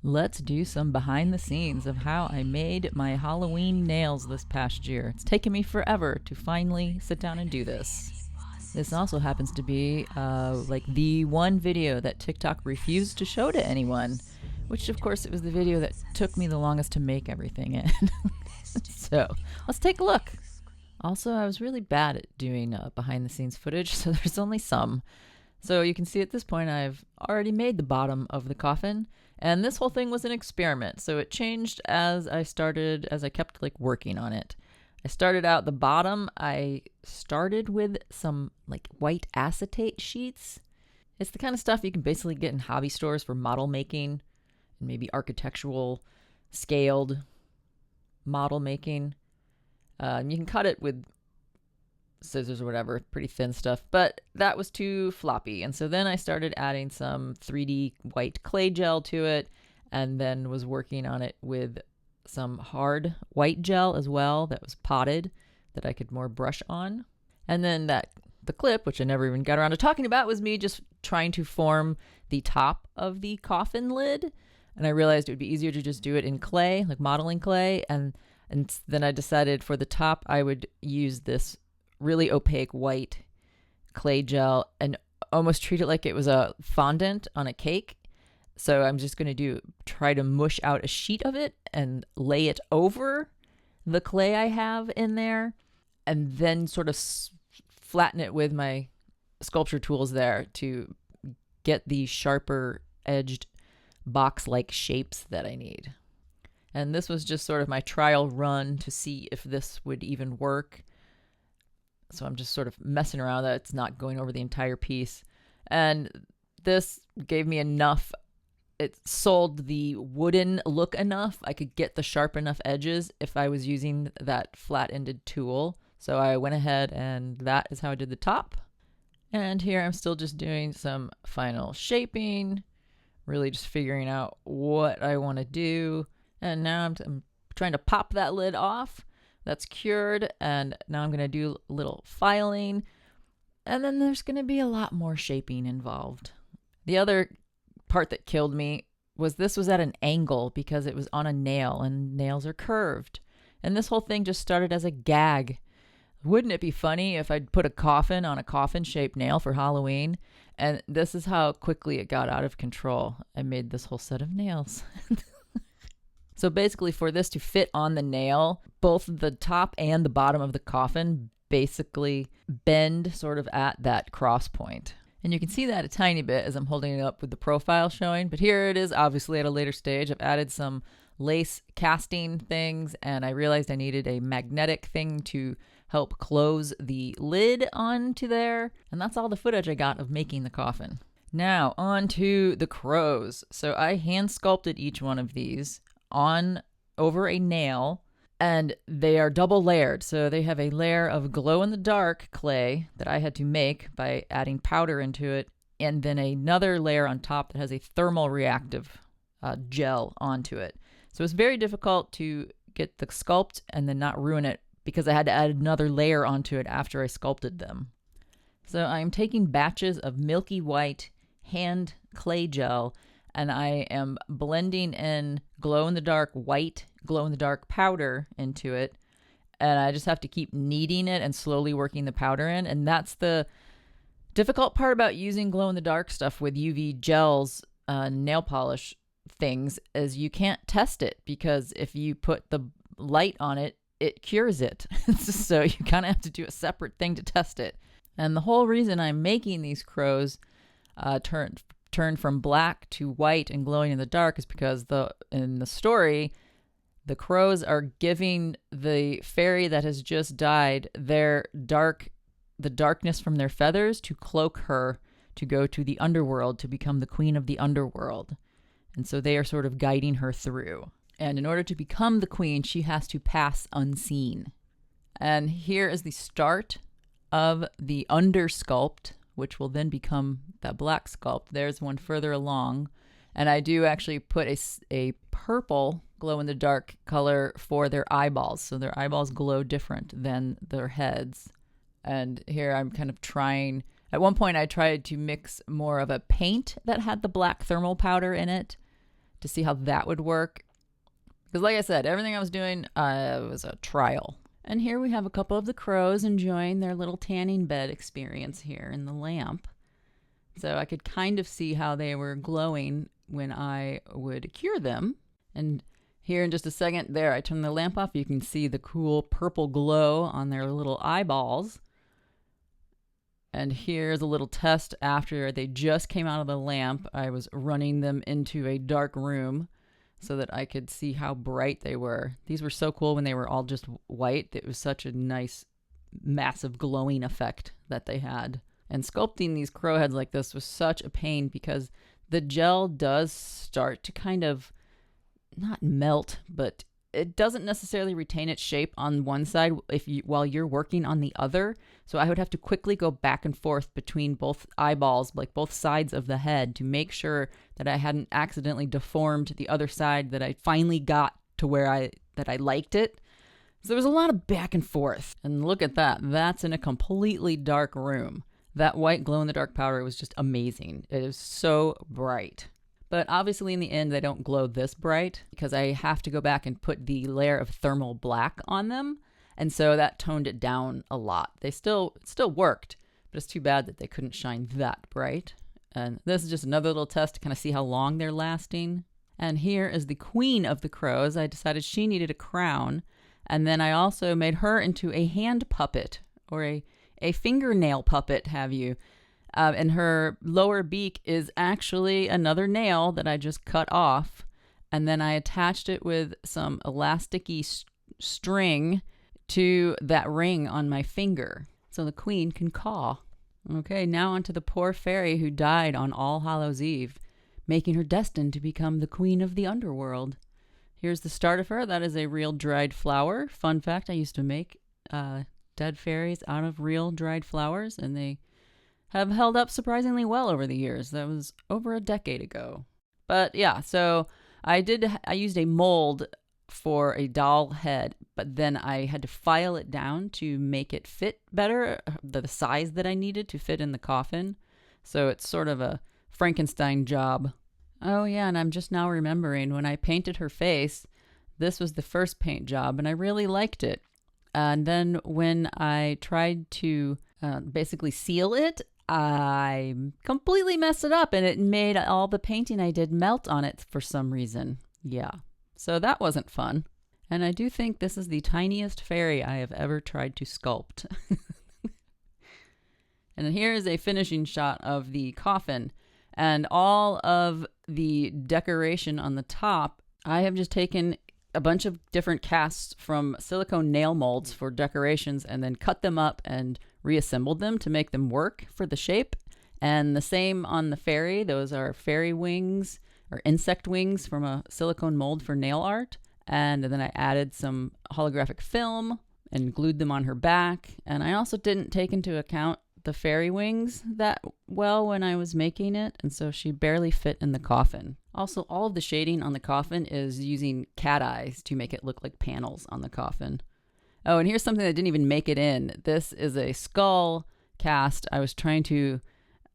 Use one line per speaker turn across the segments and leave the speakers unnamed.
Let's do some behind the scenes of how I made my Halloween nails this past year. It's taken me forever to finally sit down and do this. This also happens to be like the one video that TikTok refused to show to anyone, which of course it was the video that took me the longest to make everything in. So let's take a look. Also, I was really bad at doing behind the scenes footage, so there's only some. So you can see at this point I've already made the bottom of the coffin, and this whole thing was an experiment. So it changed as I kept like working on it. I started out the bottom. I started with some like white acetate sheets. It's the kind of stuff you can basically get in hobby stores for model making and maybe architectural scaled model making. You can cut it with scissors or whatever, pretty thin stuff, but that was too floppy. And so then I started adding some 3D white clay gel to it, and then was working on it with some hard white gel as well that was potted that I could more brush on. And then the clip, which I never even got around to talking about, was me just trying to form the top of the coffin lid. And I realized it would be easier to just do it in clay, like modeling clay. And then I decided for the top, I would use this really opaque white clay gel and almost treat it like it was a fondant on a cake. So I'm just going to try to mush out a sheet of it and lay it over the clay I have in there, and then sort of flatten it with my sculpture tools there to get the sharper edged box-like shapes that I need. And this was just sort of my trial run to see if this would even work. So I'm just sort of messing around that it's not going over the entire piece. And this gave me enough. It sold the wooden look enough. I could get the sharp enough edges if I was using that flat-ended tool. So I went ahead, and that is how I did the top. And here I'm still just doing some final shaping, really just figuring out what I want to do. And now I'm trying to pop that lid off. That's cured, and now I'm going to do a little filing, and then there's going to be a lot more shaping involved. The other part that killed me was this was at an angle because it was on a nail, and nails are curved. And this whole thing just started as a gag. Wouldn't it be funny if I'd put a coffin on a coffin-shaped nail for Halloween? And this is how quickly it got out of control. I made this whole set of nails. So basically, for this to fit on the nail, both the top and the bottom of the coffin basically bend sort of at that cross point. And you can see that a tiny bit as I'm holding it up with the profile showing. But here it is, obviously, at a later stage. I've added some lace casting things, and I realized I needed a magnetic thing to help close the lid onto there. And that's all the footage I got of making the coffin. Now, on to the crows. So I hand sculpted each one of these over a nail, and they are double layered. So they have a layer of glow-in-the-dark clay that I had to make by adding powder into it, and then another layer on top that has a thermal reactive gel onto it. So it's very difficult to get the sculpt and then not ruin it because I had to add another layer onto it after I sculpted them. So I'm taking batches of milky white hand clay gel, and I am blending in glow-in-the-dark white, glow-in-the-dark powder into it. And I just have to keep kneading it and slowly working the powder in. And that's the difficult part about using glow-in-the-dark stuff with UV gels, nail polish things, is you can't test it, because if you put the light on it, it cures it. So you kind of have to do a separate thing to test it. And the whole reason I'm making these crows turn from black to white and glowing in the dark is because in the story, the crows are giving the fairy that has just died the darkness from their feathers to cloak her to go to the underworld to become the queen of the underworld. And so they are sort of guiding her through. And in order to become the queen, she has to pass unseen. And here is the start of the under sculpt, which will then become that black sculpt. There's one further along. And I do actually put a purple glow-in-the-dark color for their eyeballs. So their eyeballs glow different than their heads. And here I'm kind of trying. At one point I tried to mix more of a paint that had the black thermal powder in it to see how that would work. Because like I said, everything I was doing was a trial. And here we have a couple of the crows enjoying their little tanning bed experience here in the lamp. So I could kind of see how they were glowing when I would cure them. And here in just a second, there, I turn the lamp off. You can see the cool purple glow on their little eyeballs. And here's a little test after they just came out of the lamp. I was running them into a dark room so that I could see how bright they were. These were so cool when they were all just white. It was such a nice, massive glowing effect that they had. And sculpting these crow heads like this was such a pain because the gel does start to kind of not melt, but it doesn't necessarily retain its shape on one side while you're working on the other. So I would have to quickly go back and forth between both eyeballs, like both sides of the head, to make sure that I hadn't accidentally deformed the other side, that I finally got to where I liked it. So there was a lot of back and forth. And look at that. That's in a completely dark room. That white glow-in-the-dark powder was just amazing. It is so bright. But obviously in the end, they don't glow this bright because I have to go back and put the layer of thermal black on them. And so that toned it down a lot. They still worked, but it's too bad that they couldn't shine that bright. And this is just another little test to kind of see how long they're lasting. And here is the queen of the crows. I decided she needed a crown. And then I also made her into a hand puppet, or a fingernail puppet, have you. And her lower beak is actually another nail that I just cut off. And then I attached it with some elasticy string to that ring on my finger so the queen can caw. Okay, now onto the poor fairy who died on All Hallows Eve, making her destined to become the queen of the underworld. Here's the start of her. That is a real dried flower. Fun fact, I used to make dead fairies out of real dried flowers, and they have held up surprisingly well over the years. That was over a decade ago. But yeah, so I used a mold for a doll head, but then I had to file it down to make it fit better, the size that I needed to fit in the coffin. So it's sort of a Frankenstein job. Oh yeah, and I'm just now remembering when I painted her face, this was the first paint job, and I really liked it. And then when I tried to basically seal it, I completely messed it up, and it made all the painting I did melt on it for some reason. Yeah, so that wasn't fun. And I do think this is the tiniest fairy I have ever tried to sculpt. And here is a finishing shot of the coffin. And all of the decoration on the top, I have just taken a bunch of different casts from silicone nail molds for decorations and then cut them up and reassembled them to make them work for the shape. And the same on the fairy. Those are fairy wings or insect wings from a silicone mold for nail art. And then I added some holographic film and glued them on her back. And I also didn't take into account the fairy wings that well when I was making it, and so she barely fit in the coffin. Also, all of the shading on the coffin is using cat eyes to make it look like panels on the coffin. Oh, and here's something that didn't even make it in. This is a skull cast I was trying to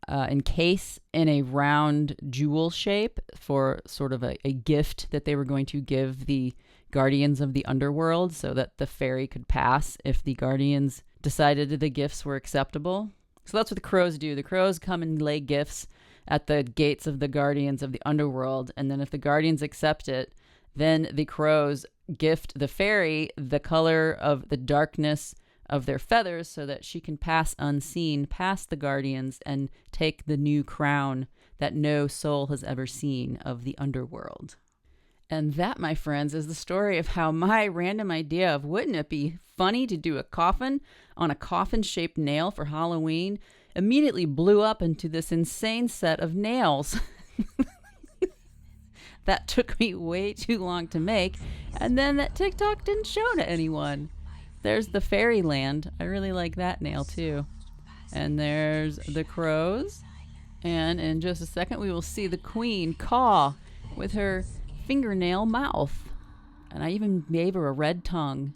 encase in a round jewel shape for sort of a gift that they were going to give the guardians of the underworld so that the fairy could pass if the guardians decided the gifts were acceptable. So that's what the crows do. The crows come and lay gifts at the gates of the guardians of the underworld, and then if the guardians accept it, then the crows gift the fairy the color of the darkness of their feathers so that she can pass unseen past the guardians and take the new crown that no soul has ever seen of the underworld. And that, my friends, is the story of how my random idea of wouldn't it be funny to do a coffin on a coffin-shaped nail for Halloween immediately blew up into this insane set of nails. That took me way too long to make, and then that TikTok didn't show to anyone. There's the fairyland. I really like that nail too. And there's the crows. And in just a second we will see the queen caw with her fingernail mouth. And I even gave her a red tongue.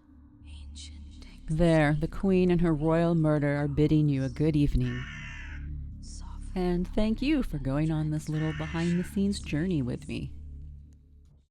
There, the queen and her royal murder are bidding you a good evening. And thank you for going on this little behind-the-scenes journey with me.